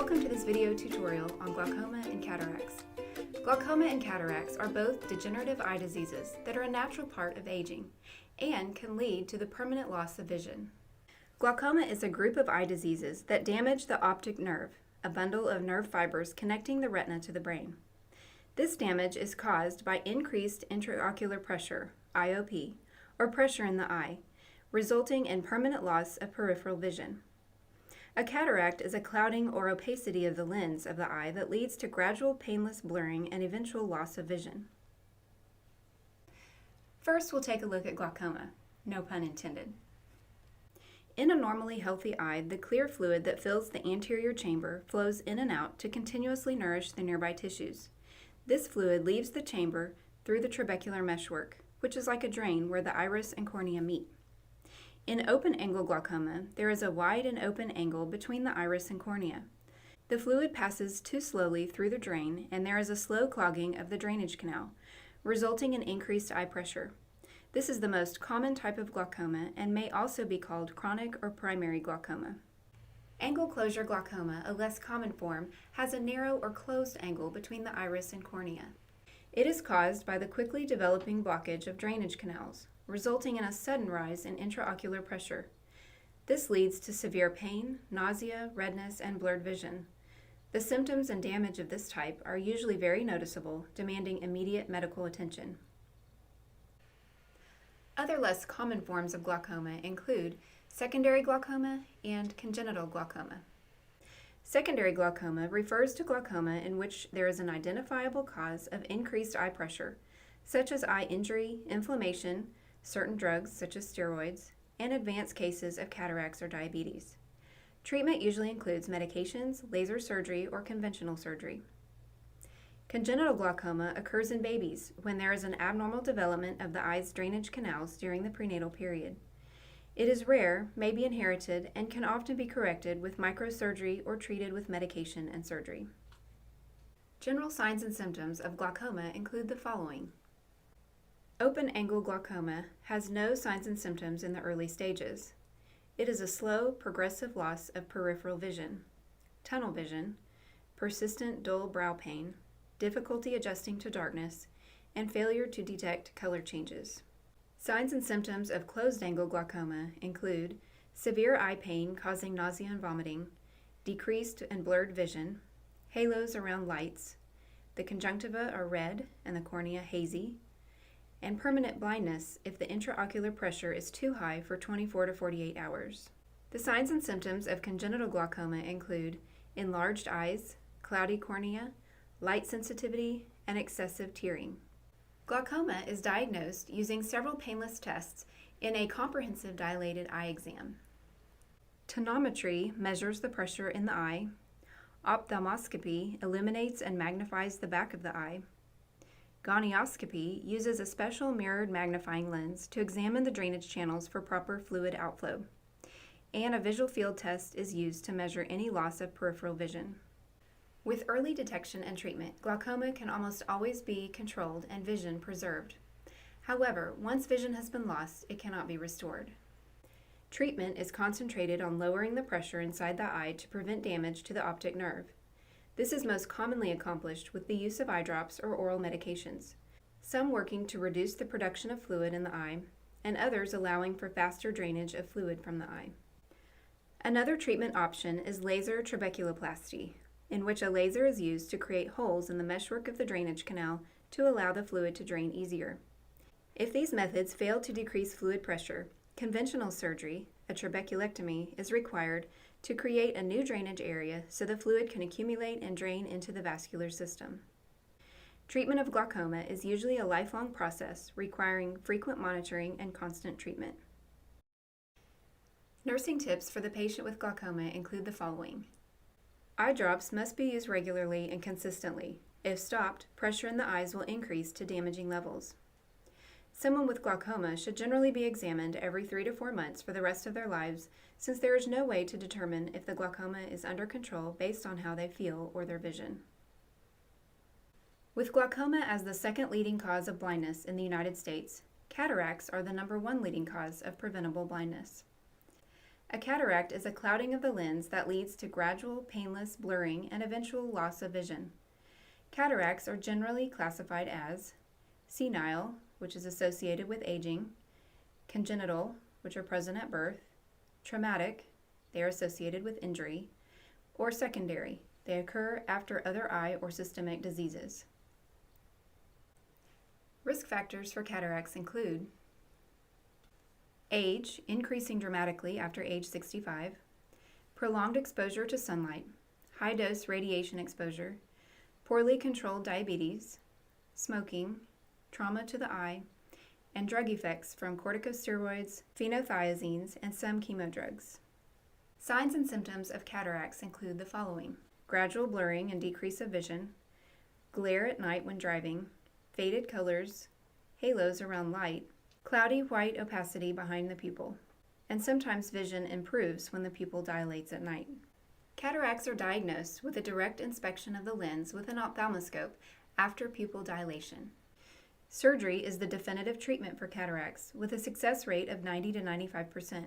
Welcome to this video tutorial on glaucoma and cataracts. Glaucoma and cataracts are both degenerative eye diseases that are a natural part of aging and can lead to the permanent loss of vision. Glaucoma is a group of eye diseases that damage the optic nerve, a bundle of nerve fibers connecting the retina to the brain. This damage is caused by increased intraocular pressure, IOP, or pressure in the eye, resulting in permanent loss of peripheral vision. A cataract is a clouding or opacity of the lens of the eye that leads to gradual painless blurring and eventual loss of vision. First, we'll take a look at glaucoma, no pun intended. In a normally healthy eye, the clear fluid that fills the anterior chamber flows in and out to continuously nourish the nearby tissues. This fluid leaves the chamber through the trabecular meshwork, which is like a drain where the iris and cornea meet. In open-angle glaucoma, there is a wide and open angle between the iris and cornea. The fluid passes too slowly through the drain, and there is a slow clogging of the drainage canal, resulting in increased eye pressure. This is the most common type of glaucoma and may also be called chronic or primary glaucoma. Angle closure glaucoma, a less common form, has a narrow or closed angle between the iris and cornea. It is caused by the quickly developing blockage of drainage canals, resulting in a sudden rise in intraocular pressure. This leads to severe pain, nausea, redness, and blurred vision. The symptoms and damage of this type are usually very noticeable, demanding immediate medical attention. Other less common forms of glaucoma include secondary glaucoma and congenital glaucoma. Secondary glaucoma refers to glaucoma in which there is an identifiable cause of increased eye pressure, such as eye injury, inflammation, certain drugs such as steroids, and advanced cases of cataracts or diabetes. Treatment usually includes medications, laser surgery, or conventional surgery. Congenital glaucoma occurs in babies when there is an abnormal development of the eye's drainage canals during the prenatal period. It is rare, may be inherited, and can often be corrected with microsurgery or treated with medication and surgery. General signs and symptoms of glaucoma include the following. Open-angle glaucoma has no signs and symptoms in the early stages. It is a slow, progressive loss of peripheral vision, tunnel vision, persistent dull brow pain, difficulty adjusting to darkness, and failure to detect color changes. Signs and symptoms of closed-angle glaucoma include severe eye pain causing nausea and vomiting, decreased and blurred vision, halos around lights, the conjunctiva are red and the cornea hazy, and permanent blindness if the intraocular pressure is too high for 24 to 48 hours. The signs and symptoms of congenital glaucoma include enlarged eyes, cloudy cornea, light sensitivity, and excessive tearing. Glaucoma is diagnosed using several painless tests in a comprehensive dilated eye exam. Tonometry measures the pressure in the eye. Ophthalmoscopy illuminates and magnifies the back of the eye. Gonioscopy uses a special mirrored magnifying lens to examine the drainage channels for proper fluid outflow. And a visual field test is used to measure any loss of peripheral vision. With early detection and treatment, glaucoma can almost always be controlled and vision preserved. However, once vision has been lost, it cannot be restored. Treatment is concentrated on lowering the pressure inside the eye to prevent damage to the optic nerve. This is most commonly accomplished with the use of eye drops or oral medications, some working to reduce the production of fluid in the eye, and others allowing for faster drainage of fluid from the eye. Another treatment option is laser trabeculoplasty, in which a laser is used to create holes in the meshwork of the drainage canal to allow the fluid to drain easier. If these methods fail to decrease fluid pressure, conventional surgery, a trabeculectomy, is required to create a new drainage area so the fluid can accumulate and drain into the vascular system. Treatment of glaucoma is usually a lifelong process requiring frequent monitoring and constant treatment. Nursing tips for the patient with glaucoma include the following. Eye drops must be used regularly and consistently. If stopped, pressure in the eyes will increase to damaging levels. Someone with glaucoma should generally be examined every 3 to 4 months for the rest of their lives, since there is no way to determine if the glaucoma is under control based on how they feel or their vision. With glaucoma as the second leading cause of blindness in the United States, cataracts are the #1 leading cause of preventable blindness. A cataract is a clouding of the lens that leads to gradual, painless blurring and eventual loss of vision. Cataracts are generally classified as senile, which is associated with aging, congenital, which are present at birth, traumatic, they are associated with injury, or secondary, they occur after other eye or systemic diseases. Risk factors for cataracts include age, increasing dramatically after age 65, prolonged exposure to sunlight, high-dose radiation exposure, poorly controlled diabetes, smoking, trauma to the eye, and drug effects from corticosteroids, phenothiazines, and some chemodrugs. Signs and symptoms of cataracts include the following: gradual blurring and decrease of vision, glare at night when driving, faded colors, halos around light, cloudy white opacity behind the pupil, and sometimes vision improves when the pupil dilates at night. Cataracts are diagnosed with a direct inspection of the lens with an ophthalmoscope after pupil dilation. Surgery is the definitive treatment for cataracts, with a success rate of 90 to 95%.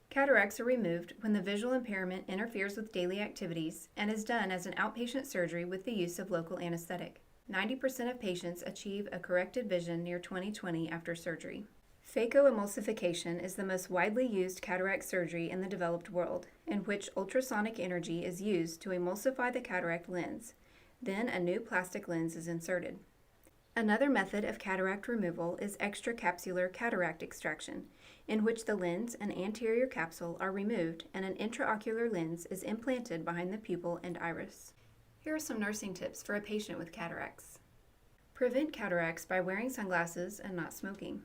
Cataracts are removed when the visual impairment interferes with daily activities and is done as an outpatient surgery with the use of local anesthetic. 90% of patients achieve a corrected vision near 20/20 after surgery. Phacoemulsification is the most widely used cataract surgery in the developed world, in which ultrasonic energy is used to emulsify the cataract lens. Then a new plastic lens is inserted. Another method of cataract removal is extracapsular cataract extraction, in which the lens and anterior capsule are removed and an intraocular lens is implanted behind the pupil and iris. Here are some nursing tips for a patient with cataracts. Prevent cataracts by wearing sunglasses and not smoking.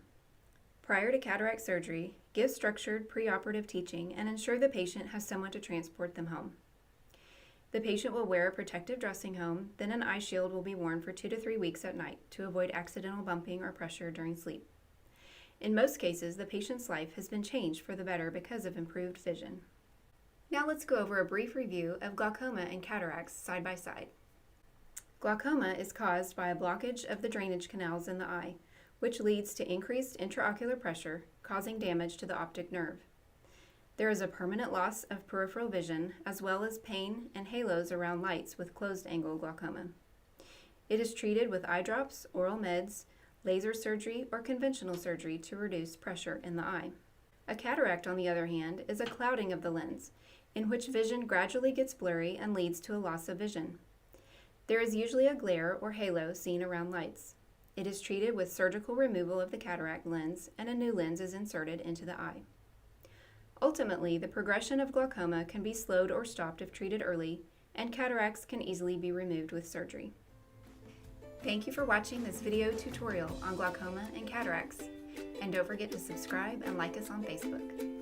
Prior to cataract surgery, give structured preoperative teaching and ensure the patient has someone to transport them home. The patient will wear a protective dressing home, then an eye shield will be worn for 2 to 3 weeks at night to avoid accidental bumping or pressure during sleep. In most cases, the patient's life has been changed for the better because of improved vision. Now let's go over a brief review of glaucoma and cataracts side by side. Glaucoma is caused by a blockage of the drainage canals in the eye, which leads to increased intraocular pressure, causing damage to the optic nerve. There is a permanent loss of peripheral vision, as well as pain and halos around lights with closed-angle glaucoma. It is treated with eye drops, oral meds, laser surgery, or conventional surgery to reduce pressure in the eye. A cataract, on the other hand, is a clouding of the lens, in which vision gradually gets blurry and leads to a loss of vision. There is usually a glare or halo seen around lights. It is treated with surgical removal of the cataract lens, and a new lens is inserted into the eye. Ultimately, the progression of glaucoma can be slowed or stopped if treated early, and cataracts can easily be removed with surgery. Thank you for watching this video tutorial on glaucoma and cataracts, and don't forget to subscribe and like us on Facebook.